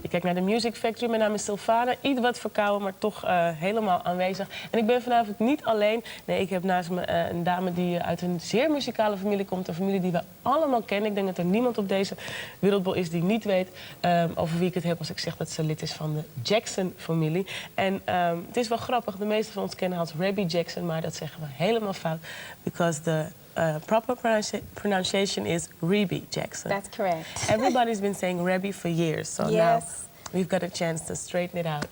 Je kijkt naar de Music Factory. Mijn naam is Sylvana. Iets wat verkouden, maar toch helemaal aanwezig. En ik ben vanavond niet alleen. Nee, ik heb naast me een dame die uit een zeer muzikale familie komt. Een familie die we allemaal kennen. Ik denk dat er niemand op deze wereldbol is die niet weet over wie ik het heb als ik zeg dat ze lid is van de Jackson-familie. En het is wel grappig. De meeste van ons kennen haar als Rebbie Jackson, maar dat zeggen we helemaal fout. Because the proper pronunciation is Rebbie Jackson. That's correct. Everybody's been saying Rebbie for years, so now we've got a chance to straighten it out.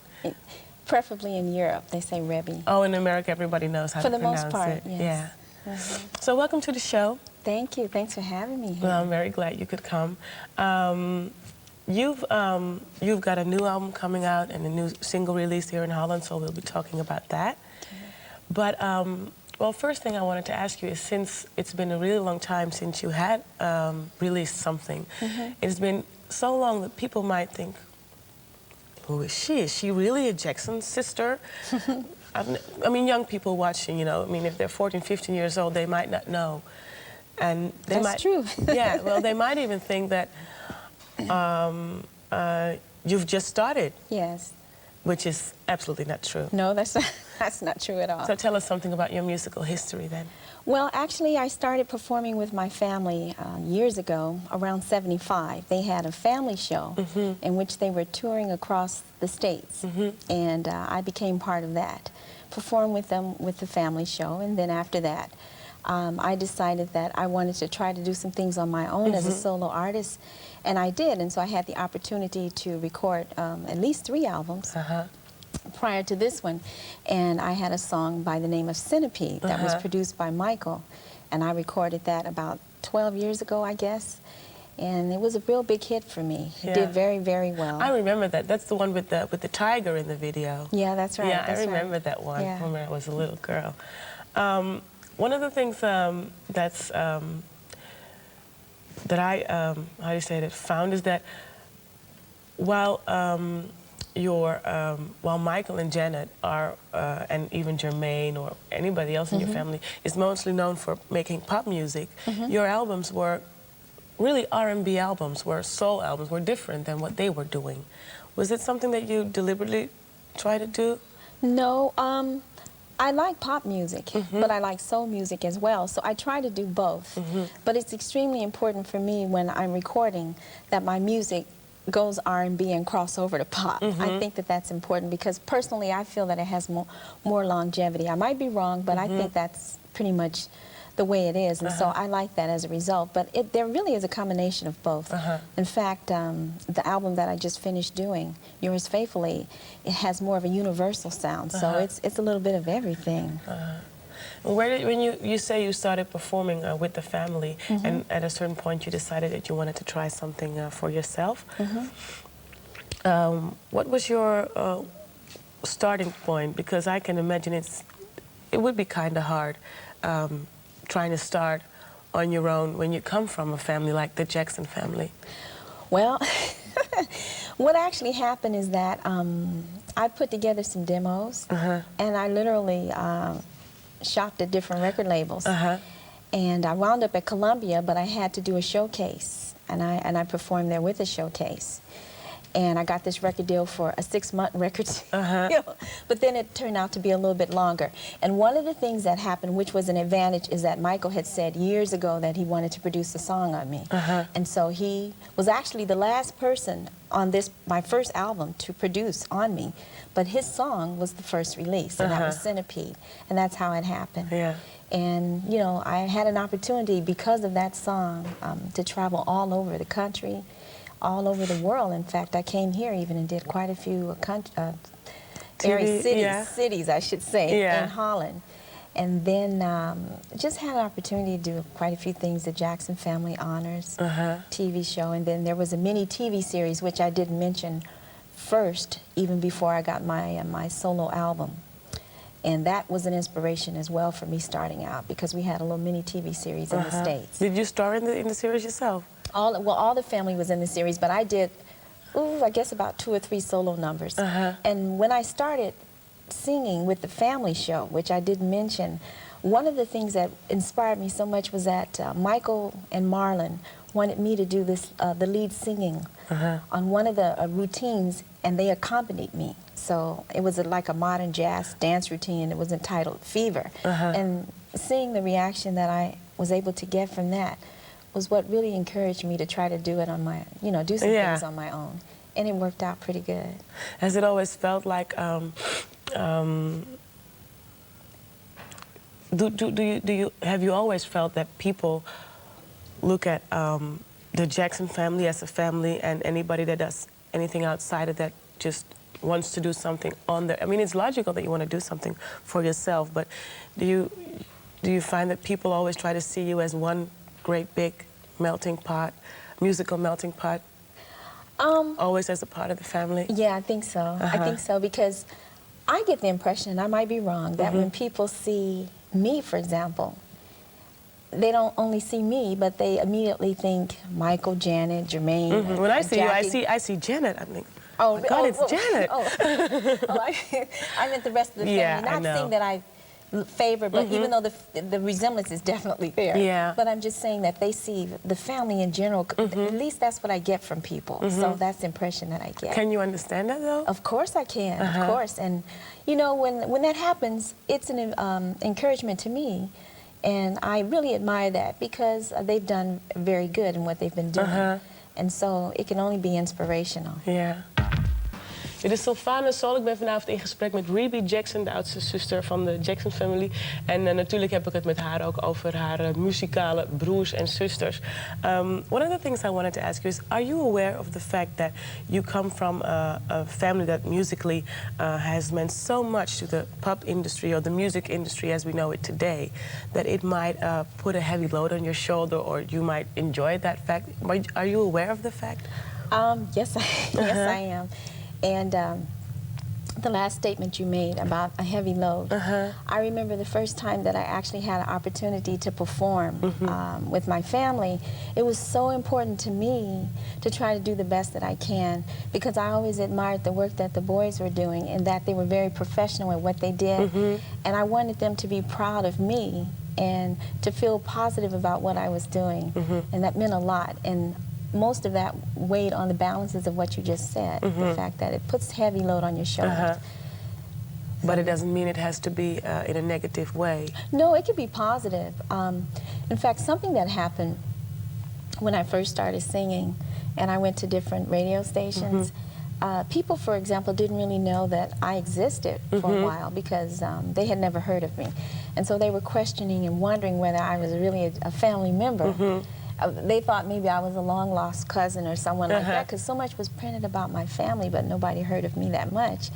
Preferably in Europe, they say Rebbie. Oh, in America, everybody knows how to pronounce it. For the most part, it. yes. Yeah. So welcome to the show. Thank you. Thanks for having me here. Well, I'm very glad you could come. You've got a new album coming out and a new single released here in Holland, so we'll be talking about that. Okay. But well, first thing I wanted to ask you is, since it's been a really long time since you had released something, it's been so long that people might think, who is she? Is she really a Jackson sister? I mean, young people watching, you know, I mean, if they're 14, 15 years old, they might not know. And they That's true. Yeah, well, they might even think that you've just started. Yes. Which is absolutely not true. No, that's not true at all. So tell us something about your musical history then. Well, actually, I started performing with my family years ago, around 75. They had a family show in which they were touring across the States, and I became part of that. Performed with them with the family show, and then after that, I decided that I wanted to try to do some things on my own as a solo artist, and I did, and so I had the opportunity to record at least 3 albums prior to this one, and I had a song by the name of Centipede that was produced by Michael, and I recorded that about 12 years ago, I guess, and it was a real big hit for me. It did very, very well. I remember that. That's the one with the tiger in the video. Yeah, that's right. Yeah, that's I remember that one when I was a little girl. One of the things that's that I how do you say it, found is that while while Michael and Janet are and even Jermaine or anybody else in your family is mostly known for making pop music, your albums were really R&B albums, were soul albums, were different than what they were doing. Was it something that you deliberately tried to do? No, I like pop music, but I like soul music as well, so I try to do both. But it's extremely important for me when I'm recording that my music goes R&B and cross over to pop. I think that that's important because personally I feel that it has more longevity. I might be wrong, but I think that's pretty much the way it is, and so I like that as a result. But there really is a combination of both. In fact, the album that I just finished doing, Yours Faithfully, it has more of a universal sound, so it's a little bit of everything. When you say you started performing with the family, and at a certain point you decided that you wanted to try something for yourself, what was your starting point? Because I can imagine it would be kind of hard trying to start on your own when you come from a family like the Jackson family. Well, what actually happened is that I put together some demos, and I literally shopped at different record labels. And I wound up at Columbia, but I had to do a showcase, and I performed there with a showcase. And I got this record deal for a 6-month record deal, but then it turned out to be a little bit longer. And one of the things that happened, which was an advantage, is that Michael had said years ago that he wanted to produce a song on me. And so he was actually the last person on my first album to produce on me, but his song was the first release, and that was Centipede, and that's how it happened. And, you know, I had an opportunity because of that song to travel all over the country, all over the world. In fact, I came here even and did quite a few cities, I should say, in Holland. And then just had an opportunity to do quite a few things, the Jackson Family Honors TV show, and then there was a mini TV series, which I didn't mention first, even before I got my solo album. And that was an inspiration as well for me starting out, because we had a little mini TV series in the States. Did you star in the series yourself? All the family was in the series, but I did, I guess about 2 or 3 solo numbers. And when I started singing with the family show, which I didn't mention, one of the things that inspired me so much was that Michael and Marlon wanted me to do this, the lead singing on one of the routines, and they accompanied me. So it was like a modern jazz dance routine. It was entitled Fever. And seeing the reaction that I was able to get from that was what really encouraged me to try to do it on my, do some things on my own. And it worked out pretty good. Has it always felt like, have you always felt that people look at the Jackson family as a family, and anybody that does anything outside of that just wants to do something on their, I mean, it's logical that you want to do something for yourself, but do you find that people always try to see you as one great big melting pot, musical melting pot? Always as a part of the family? Yeah, I think so. I think so, because I get the impression, and I might be wrong, that when people see me, for example, they don't only see me, but they immediately think Michael, Janet, Jermaine. When I see Jackie. I see Janet. I think, oh God, it's Janet. I meant the rest of the family. Yeah, Not saying that I favor, but even though the resemblance is definitely there. Yeah. But I'm just saying that they see the family in general. At least that's what I get from people. So that's the impression that I get. Can you understand that, though? Of course I can. Of course. And when that happens, it's an encouragement to me. And I really admire that, because they've done very good in what they've been doing. En so it can only be inspirational. Ja. Dit is Sylvana Soul. Ik ben vanavond in gesprek met Rebbie Jackson, de oudste zuster van de Jackson family. En natuurlijk heb ik het met haar ook over haar muzikale broers en zusters. One of the things I wanted to ask you is, are you aware of the fact that you come from a family that musically has meant so much to the pop industry, or the music industry as we know it today, that it might put a heavy load on your shoulder, or you might enjoy that fact? Are you aware of the fact? Yes, I am. And the last statement you made about a heavy load, I remember the first time that I actually had an opportunity to perform with my family. It was so important to me to try to do the best that I can, because I always admired the work that the boys were doing, and that they were very professional at what they did. And I wanted them to be proud of me and to feel positive about what I was doing. And that meant a lot. And most of that weighed on the balances of what you just said, the fact that it puts heavy load on your shoulders. But it doesn't mean it has to be in a negative way. No, it could be positive. In fact, something that happened when I first started singing, and I went to different radio stations, people, for example, didn't really know that I existed for a while, because they had never heard of me. And so they were questioning and wondering whether I was really a family member. They thought maybe I was a long-lost cousin or someone like that, because so much was printed about my family, but nobody heard of me that much.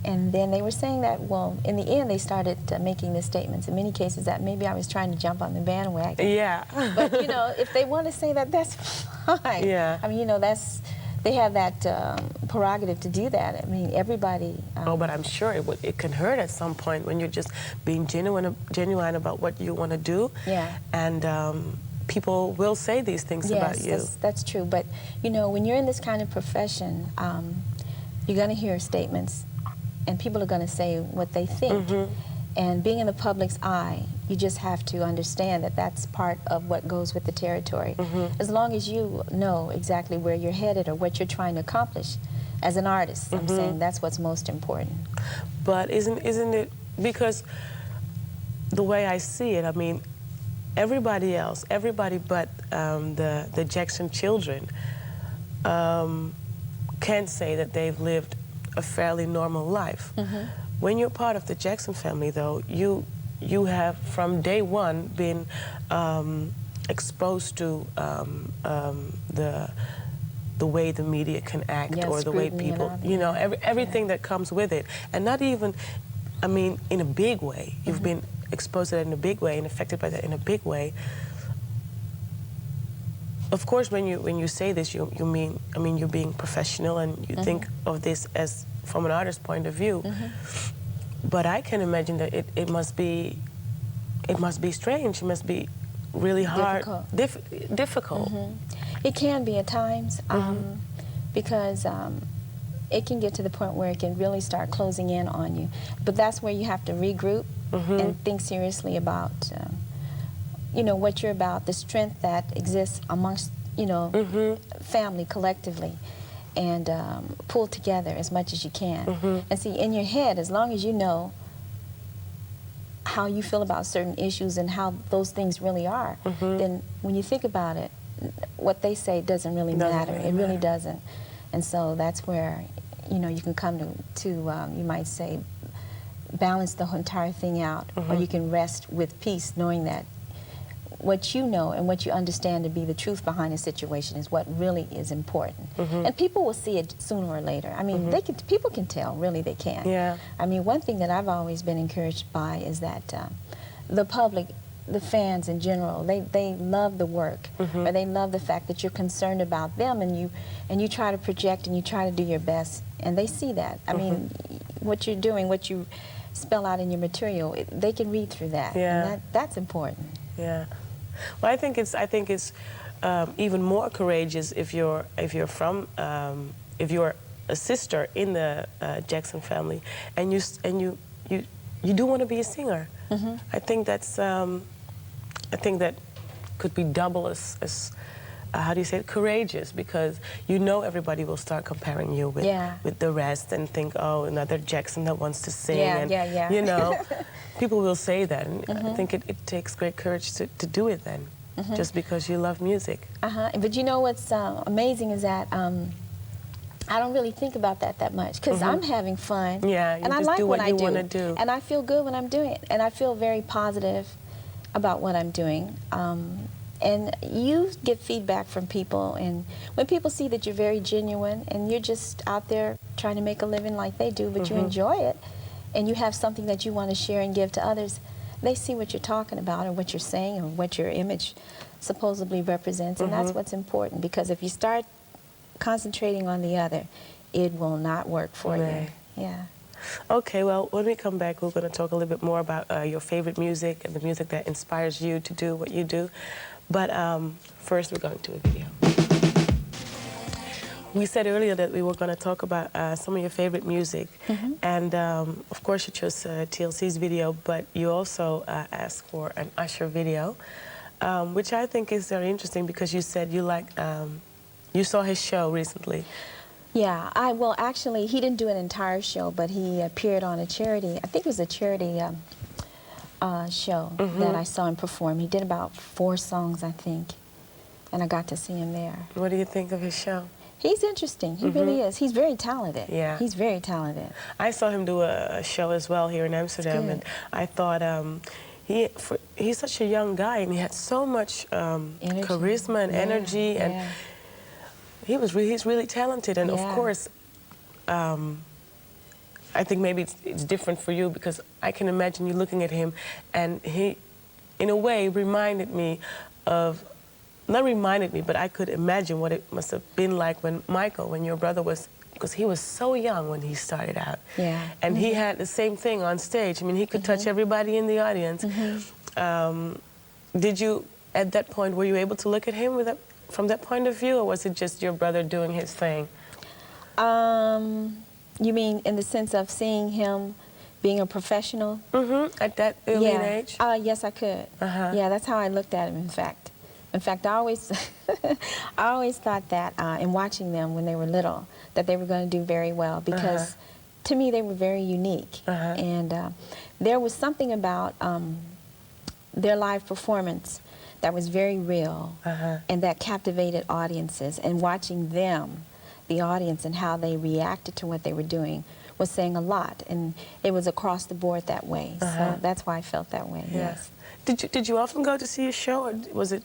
And then they were saying that, well, in the end, they started making the statements in many cases that maybe I was trying to jump on the bandwagon. Yeah. But, if they want to say that, that's fine. Yeah. I mean, they have that prerogative to do that. I mean, everybody... oh, but I'm sure it can hurt at some point when you're just being genuine about what you want to do. Yeah. And people will say these things about you. Yes, that's true. But, when you're in this kind of profession, you're going to hear statements, and people are going to say what they think. And being in the public's eye, you just have to understand that that's part of what goes with the territory. As long as you know exactly where you're headed or what you're trying to accomplish as an artist, I'm saying that's what's most important. But isn't it, because the way I see it, I mean, everybody but the Jackson children can say that they've lived a fairly normal life. When you're part of the Jackson family, though, you have from day one been exposed to the way the media can act, or the way people, everything that comes with it, and not even, I mean, in a big way. You've been exposed to that in a big way and affected by that in a big way. Of course, when you say this, you mean, I mean, you're being professional, and you think of this as from an artist's point of view. But I can imagine that it must be strange. It must be really hard, difficult. It can be at times, because it can get to the point where it can really start closing in on you. But that's where you have to regroup and think seriously about, what you're about, the strength that exists amongst, you know, family collectively, and pull together as much as you can. And see, in your head, as long as you know how you feel about certain issues and how those things really are, then when you think about it, what they say doesn't really matter. It really doesn't. And so that's where, you know, you can come to you might say, balance the entire thing out, or you can rest with peace knowing that what you know and what you understand to be the truth behind a situation is what really is important. And people will see it sooner or later. I mean, people can tell, really they can. Yeah. I mean, one thing that I've always been encouraged by is that the public, the fans in general, they love the work, or they love the fact that you're concerned about them, and you try to project and you try to do your best, and they see that. I mean, what you're doing, what you spell out in your material, they can read through that. Yeah. And that's important. Yeah. Well, I think it's even more courageous if you're a sister in the Jackson family, and you do want to be a singer. I think that could be double as how do you say it, courageous, because you know everybody will start comparing you with the rest and think, oh, another Jackson that wants to sing. You know, people will say that, and I think it takes great courage to do it then, just because you love music. But you know what's amazing is that I don't really think about that much, because I'm having fun. Yeah, you and just I like do what you want to do. do. And I feel good when I'm doing it, and I feel very positive about what I'm doing. And you get feedback from people, and when people see that you're very genuine and you're just out there trying to make a living like they do, but you enjoy it, and you have something that you want to share and give to others, they see what you're talking about and what you're saying and what your image supposedly represents, and that's what's important, because if you start concentrating on the other, it will not work for you. Yeah. Okay, well, when we come back, we're going to talk a little bit more about your favorite music and the music that inspires you to do what you do. But first, we're going to a video. We said earlier that we were going to talk about some of your favorite music. And, of course, you chose TLC's video, but you also asked for an Usher video, which I think is very interesting, because you said you like, you saw his show recently. Yeah, well, actually, he didn't do an entire show, but he appeared on a charity, I think it was a charity show that I saw him perform. He did about 4 songs, I think, and I got to see him there. What do you think of his show? He's interesting. He really is. He's very talented. Yeah. He's very talented. I saw him do a show as well here in Amsterdam, and I thought he's such a young guy, and he had so much charisma and energy, and he's really talented. And of course, I think maybe it's different for you, because I can imagine you looking at him, and he, in a way, reminded me of, not reminded me, but I could imagine what it must have been like when Michael, when your brother was, because he was so young when he started out. Yeah. And he had the same thing on stage. I mean, he could touch everybody in the audience. Did you, at that point, were you able to look at him from that point of view, or was it just your brother doing his thing? You mean in the sense of seeing him being a professional? At that early age? Yes, I could. Yeah, that's how I looked at him, in fact. In fact, I always, I always thought that in watching them when they were little, that they were going to do very well, because to me they were very unique. And there was something about their live performance that was very real, and that captivated audiences. And watching them, the audience, and how they reacted to what they were doing was saying a lot, and it was across the board that way. So that's why I felt that way. Yes. Did you often go to see a show, or was it?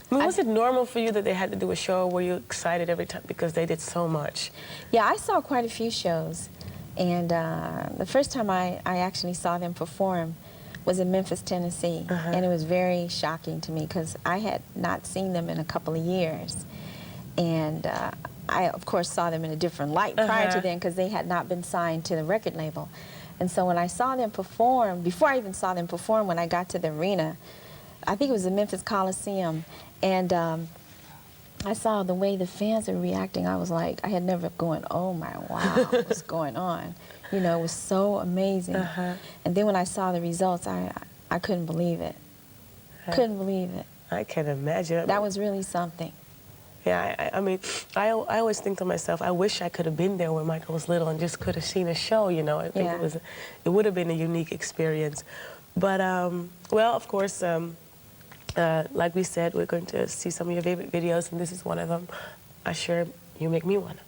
I mean, was it normal for you that they had to do a show? Or were you excited every time because they did so much? Yeah, I saw quite a few shows, and the first time I actually saw them perform was in Memphis, Tennessee, and it was very shocking to me, because I had not seen them in a couple of years, and I, of course, saw them in a different light prior to then, because they had not been signed to the record label. And so when I saw them perform, before I even saw them perform, when I got to the arena, I think it was the Memphis Coliseum, and I saw the way the fans were reacting. I was like, I had never going, oh my, wow, what's going on? You know, it was so amazing. And then when I saw the results, I couldn't believe it. Couldn't believe it. I can imagine. That was really something. Yeah, I mean, I always think to myself, I wish I could have been there when Michael was little and just could have seen a show, you know. I think it would have been a unique experience. But, well, of course, like we said, we're going to see some of your favorite videos, and this is one of them. Usher, You Make Me Wanna.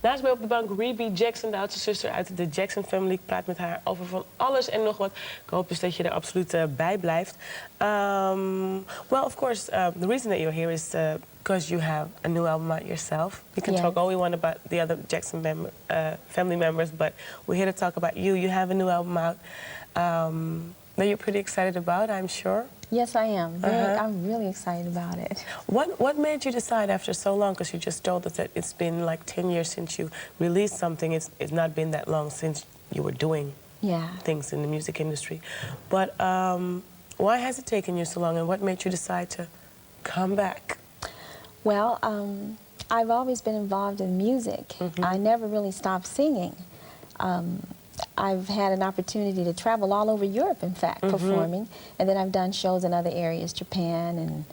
Naast mij op de bank Rebbie Jackson, de oudste zuster uit de Jackson-family. Ik praat met haar over van alles en nog wat. Ik hoop dus dat je er absoluut bij blijft. Well, of course, the reason that you're here is because you have a new album out yourself. We can talk all we want about the other Jackson family members, but we're here to talk about you. You have a new album out that you're pretty excited about, I'm sure. Yes, I am. I'm really excited about it. What made you decide after so long, because you just told us that it's been like 10 years since you released something, it's not been that long since you were doing things in the music industry. But why has it taken you so long, and what made you decide to come back? Well, I've always been involved in music. I never really stopped singing. I've had an opportunity to travel all over Europe, in fact, performing. And then I've done shows in other areas, Japan and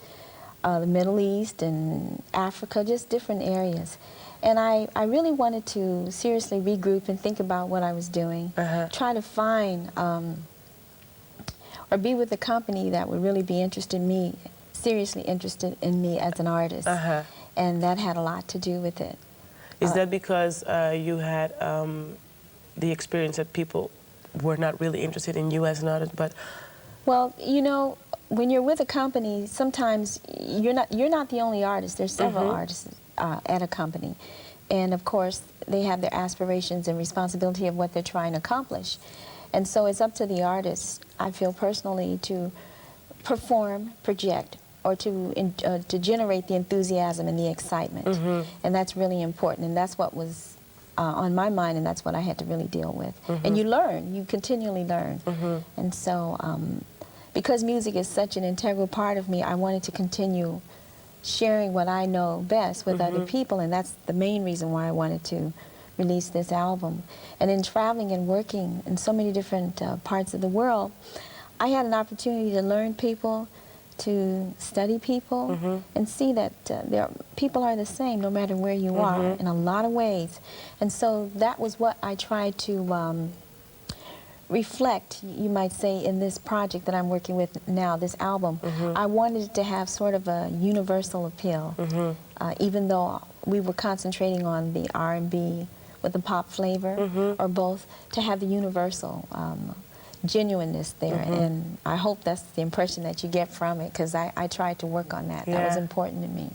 the Middle East and Africa, just different areas. And I really wanted to seriously regroup and think about what I was doing, try to find or be with a company that would really be interested in me, seriously interested in me as an artist. And that had a lot to do with it. Is that because you had the experience that people were not really interested in you as an artist, but... Well, you know, when you're with a company, sometimes you're not the only artist. There's several artists at a company. And of course, they have their aspirations and responsibility of what they're trying to accomplish. And so it's up to the artist, I feel personally, to perform, project, or to generate the enthusiasm and the excitement. And that's really important, and that's what was on my mind, and that's what I had to really deal with. And you learn, you continually learn. And so, because music is such an integral part of me, I wanted to continue sharing what I know best with other people, and that's the main reason why I wanted to release this album. And in traveling and working in so many different parts of the world, I had an opportunity to learn people, to study people, and see that people are the same no matter where you are in a lot of ways. And so that was what I tried to reflect, you might say, in this project that I'm working with now, this album. I wanted it to have sort of a universal appeal, even though we were concentrating on the R&B with the pop flavor, or both, to have the universal genuineness there, and I hope that's the impression that you get from it, because I tried to work on that. That was important to me.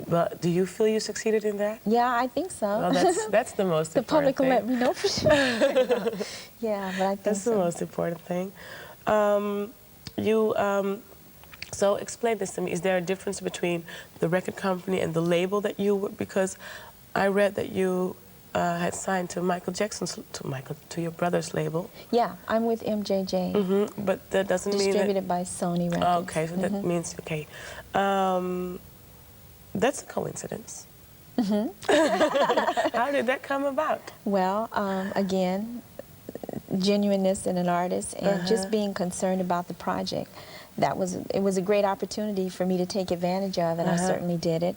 But do you feel you succeeded in that? Yeah, I think so. Well, that's the most important thing. The public will let me know for sure. Yeah, but I think that's the most important thing. So explain this to me. Is there a difference between the record company and the label that you were, because I read that you had signed to Michael Jackson's, to your brother's label. Yeah, I'm with MJJ. But that doesn't mean that... Distributed by Sony Records. Okay, so that means, okay. That's a coincidence. How did that come about? Well, again, genuineness in an artist and just being concerned about the project. It was a great opportunity for me to take advantage of, and I certainly did it.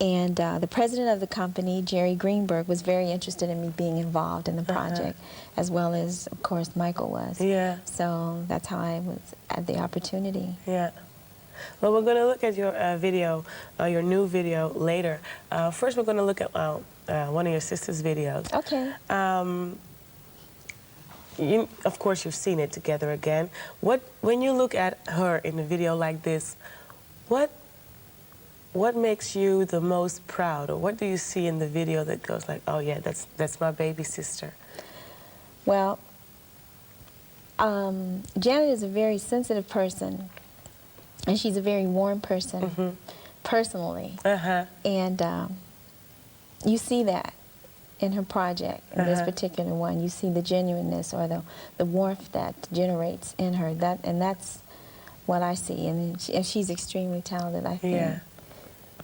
And the president of the company, Jerry Greenberg, was very interested in me being involved in the project, as well as, of course, Michael was. Yeah. So that's how I was at the opportunity. Yeah. Well, we're going to look at your video, your new video, later. First, we're going to look at one of your sister's videos. Okay. Of course, you've seen it, Together Again. When you look at her in a video like this, what makes you the most proud, or what do you see in the video that goes like, oh yeah, that's my baby sister? Well, Janet is a very sensitive person, and she's a very warm person, personally. And you see that in her project, in this particular one. You see the genuineness or the warmth that generates in her. And that's what I see. And she's extremely talented, I think. Yeah.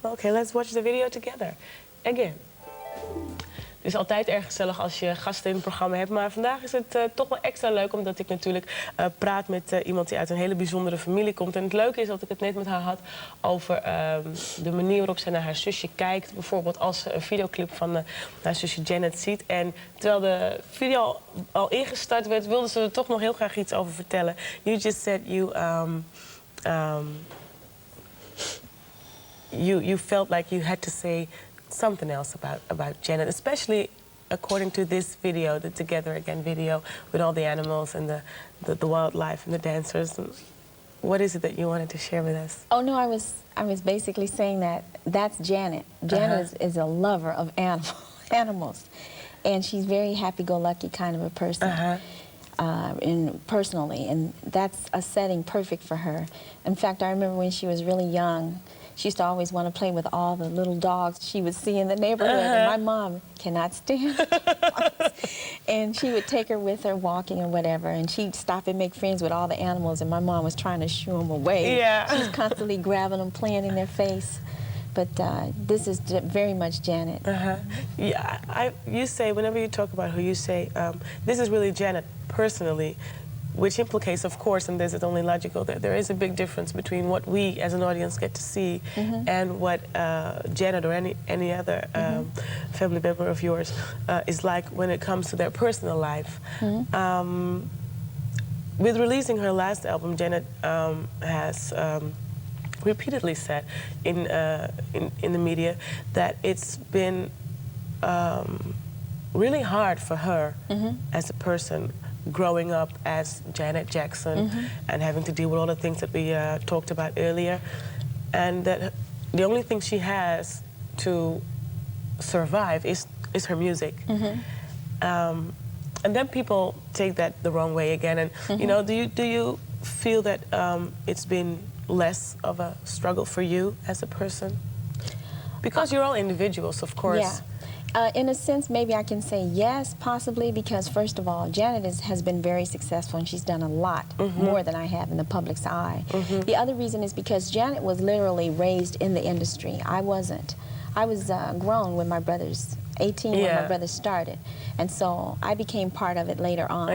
Okay, let's watch the video together. Again. is altijd erg gezellig als je gasten in het programma hebt. Maar vandaag is het toch wel extra leuk, omdat ik natuurlijk praat met iemand die uit een hele bijzondere familie komt. En het leuke is dat ik het net met haar had over de manier waarop zij naar haar zusje kijkt. Bijvoorbeeld als ze een videoclip van haar zusje Janet ziet. En terwijl de video al ingestart werd, wilde ze er toch nog heel graag iets over vertellen. You just said you felt like you had to say something else about Janet, especially according to this video, the Together Again video, with all the animals and the wildlife and the dancers. What is it that you wanted to share with us? Oh no, I was basically saying that's Janet. Janet is a lover of animals, and she's very happy-go-lucky kind of a person. Personally, and that's a setting perfect for her. In fact, I remember when she was really young, she used to always want to play with all the little dogs she would see in the neighborhood, and my mom cannot stand dogs. And she would take her with her walking or whatever, and she'd stop and make friends with all the animals, and my mom was trying to shoo them away. Yeah. She was constantly grabbing them, playing in their face. But this is very much Janet. Yeah, you say, whenever you talk about her, you say, this is really Janet personally, which implicates, of course, and this is only logical, that there is a big difference between what we as an audience get to see and what Janet or any other family member of yours is like when it comes to their personal life. With releasing her last album, Janet has repeatedly said in the media that it's been really hard for her as a person growing up as Janet Jackson and having to deal with all the things that we talked about earlier, and that the only thing she has to survive is her music. And then people take that the wrong way again, and you know, do you feel that it's been less of a struggle for you as a person? Because you're all individuals, of course. Yeah. In a sense, maybe I can say yes, possibly, because first of all, Janet has been very successful, and she's done a lot more than I have in the public's eye. The other reason is because Janet was literally raised in the industry. I wasn't. I was grown when my brothers, 18 when my brothers started, and so I became part of it later on.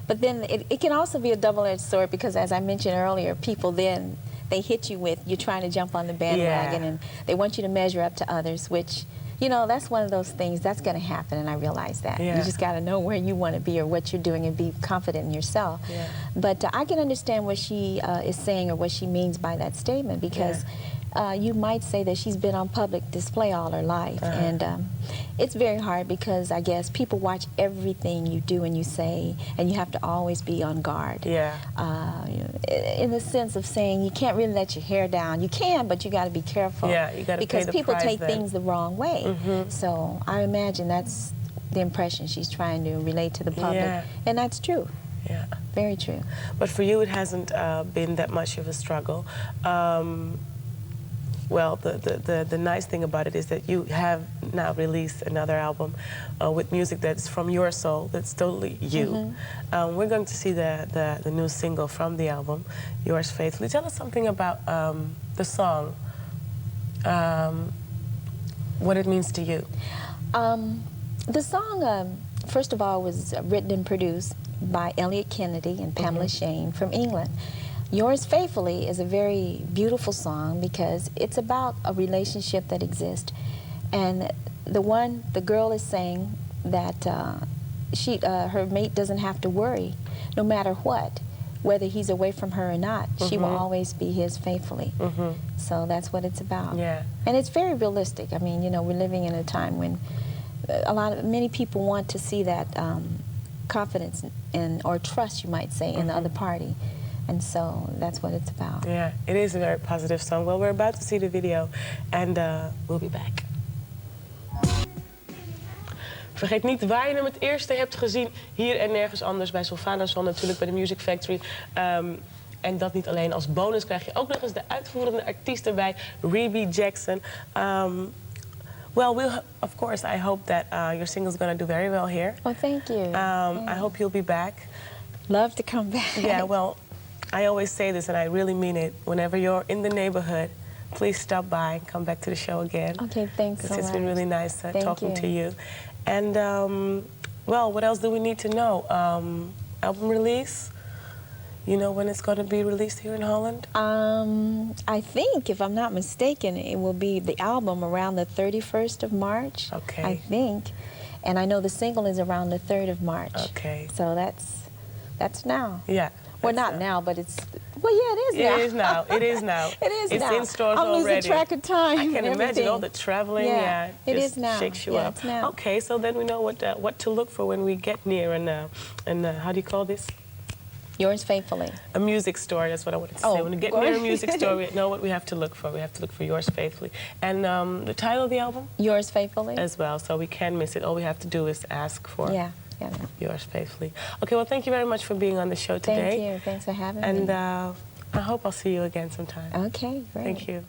But then it can also be a double-edged sword, because as I mentioned earlier, people then, they hit you with, you're trying to jump on the bandwagon, and they want you to measure up to others, which, you know, that's one of those things that's going to happen, and I realize that. You just got to know where you want to be or what you're doing and be confident in yourself. But I can understand what she is saying or what she means by that statement, because you might say that she's been on public display all her life, and it's very hard because I guess people watch everything you do and you say, and you have to always be on guard. In the sense of saying you can't really let your hair down. You can, but you got to be careful. You got to because pay the people price take then. things the wrong way. So I imagine that's the impression she's trying to relate to the public, and that's true. Very true. But for you, it hasn't been that much of a struggle. Well, the nice thing about it is that you have now released another album with music that's from your soul, that's totally you. We're going to see the new single from the album, Yours Faithfully. Tell us something about the song, what it means to you. The song, first of all, was written and produced by Elliot Kennedy and Pamela Shane from England. Yours Faithfully is a very beautiful song because it's about a relationship that exists, and the girl is saying that her mate doesn't have to worry, no matter what, whether he's away from her or not. She will always be his faithfully. So that's what it's about. And it's very realistic. I mean, you know, we're living in a time when many people want to see that confidence or trust, you might say, in the other party. And so that's what it's about. Yeah, it is a very positive song. Well, we're about to see the video, and we'll be back. Vergeet niet waar je hem het eerste hebt gezien. Hier en nergens anders bij Sylvana natuurlijk, bij de Music Factory. En dat niet alleen. Als bonus krijg je ook nog eens de uitvoerende artiest erbij, Rebbie Jackson. Well, of course, I hope that your single's going to do very well here. Oh, thank you. I hope you'll be back. Love to come back. Yeah, well, I always say this, and I really mean it. Whenever you're in the neighborhood, please stop by and come back to the show again. Okay, thanks so much. It's been really nice talking to you. And, well, what else do we need to know? Album release? You know when it's going to be released here in Holland? I think, if I'm not mistaken, it will be the album around the 31st of March. Okay. I think. And I know the single is around the 3rd of March. Okay. So that's now. Yeah. Well, not now, but it's, well, yeah, it is now. It is now. It is now. It is it's now. in stores I'm already. losing track of time. I can imagine all the traveling. Yeah, it just is now. shakes you up. It's now. Okay, so then we know what to look for when we get near and how do you call this? Yours faithfully. A music store, that's what I wanted to say. When we get near a music store, we know what we have to look for. We have to look for Yours Faithfully. And the title of the album? Yours Faithfully. As well, so we can miss it. All we have to do is ask for Yours Faithfully. Okay, well, thank you very much for being on the show today. Thank you. Thanks for having me. And I hope I'll see you again sometime. Okay, great. Thank you.